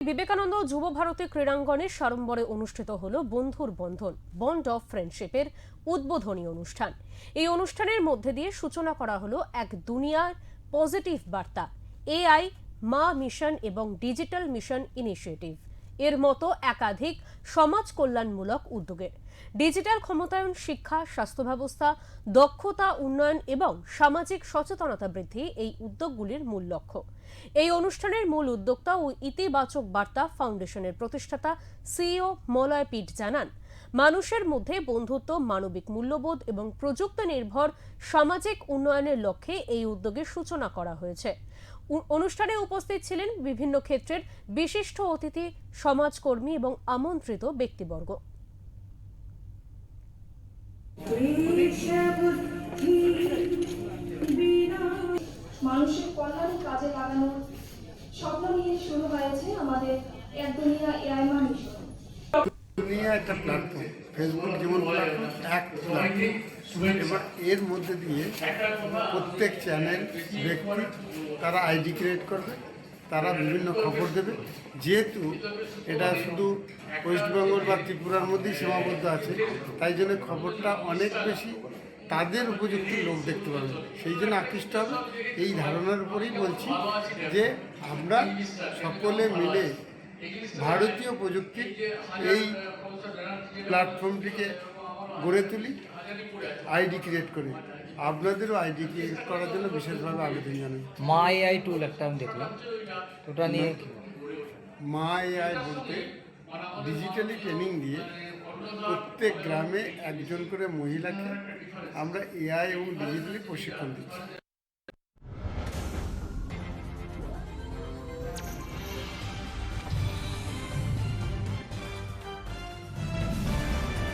বিবেকানন্দ যুব ভারতী ক্রীড়াঙ্গনে সাড়ম্বরে অনুষ্ঠিত হল বন্ধুর বন্ধন বন্ড অফ ফ্রেন্ডশিপের উদ্বোধনী অনুষ্ঠান। এই অনুষ্ঠানের মধ্যে দিয়ে সূচনা করা হলো এক দুনিয়ার পজিটিভ বার্তা, এআই, মা মিশন এবং ডিজিটাল মিশন ইনিশিয়েটিভ এর মতো একাধিক সমাজ কল্যাণমূলক উদ্যোগের। ডিজিটাল ক্ষমতায়ন, শিক্ষা, স্বাস্থ্য ব্যবস্থা, দক্ষতা উন্নয়ন এবং সামাজিক সচেতনতা বৃদ্ধি এই উদ্যোগগুলির মূল লক্ষ্য। এই অনুষ্ঠানের মূল উদ্যোক্তা ও ইতিবাচক বার্তা ফাউন্ডেশনের প্রতিষ্ঠাতা সিইও মলয় পিট জানান, মানুষের মধ্যে বন্ধুত্ব, মানবিক মূল্যবোধ এবং প্রযুক্তি নির্ভর সামাজিক উন্নয়নের লক্ষ্যে এই উদ্যোগের সূচনা করা হয়েছে। অনুষ্ঠানে উপস্থিত ছিলেন বিভিন্ন ক্ষেত্রের বিশিষ্ট অতিথি, সমাজকর্মী এবং আমন্ত্রিত ব্যক্তিবর্গ। মানুষের কল্যাণে কাজে লাগানোর স্বপ্ন নিয়ে শুরু হয়েছে আমাদের এক দুনিয়া এআই মা মিশন। দুনিয়া একটা প্ল্যাটফর্ম, ফেসবুক যেমন প্ল্যাটফর্ম, এক প্ল্যাটফর্ম। এবার এর মধ্যে দিয়ে প্রত্যেক চ্যানেল, ব্যক্তি তারা আইডি ক্রিয়েট করবে, তারা বিভিন্ন খবর দেবে। যেহেতু এটা শুধু ওয়েস্টবেঙ্গল বা ত্রিপুরার মধ্যেই সীমাবদ্ধ আছে, তাই জন্য খবরটা অনেক বেশি তাদের উপযুক্ত লোক দেখতে পাবে, সেই জন্য আকৃষ্ট হবে। এই ধারণার উপরেই বলছি যে আমরা সকলে মিলে ভারতীয় প্রযুক্তির এই প্ল্যাটফর্মটিকে গড়ে তুলি, আইডি ক্রিয়েট করি। আপনাদেরও আইডি ক্রিয়েট করার জন্য বিশেষভাবে আবেদন জানাই। মা এআই টুল একটা আমি দেখলাম, ওটা নিয়ে মা এআই বলতে ডিজিটালি ট্রেনিং দিয়ে প্রত্যেক গ্রামে একজন করে মহিলাকে আমরা এআই এবং ডিজিটালি প্রশিক্ষণ দিচ্ছি।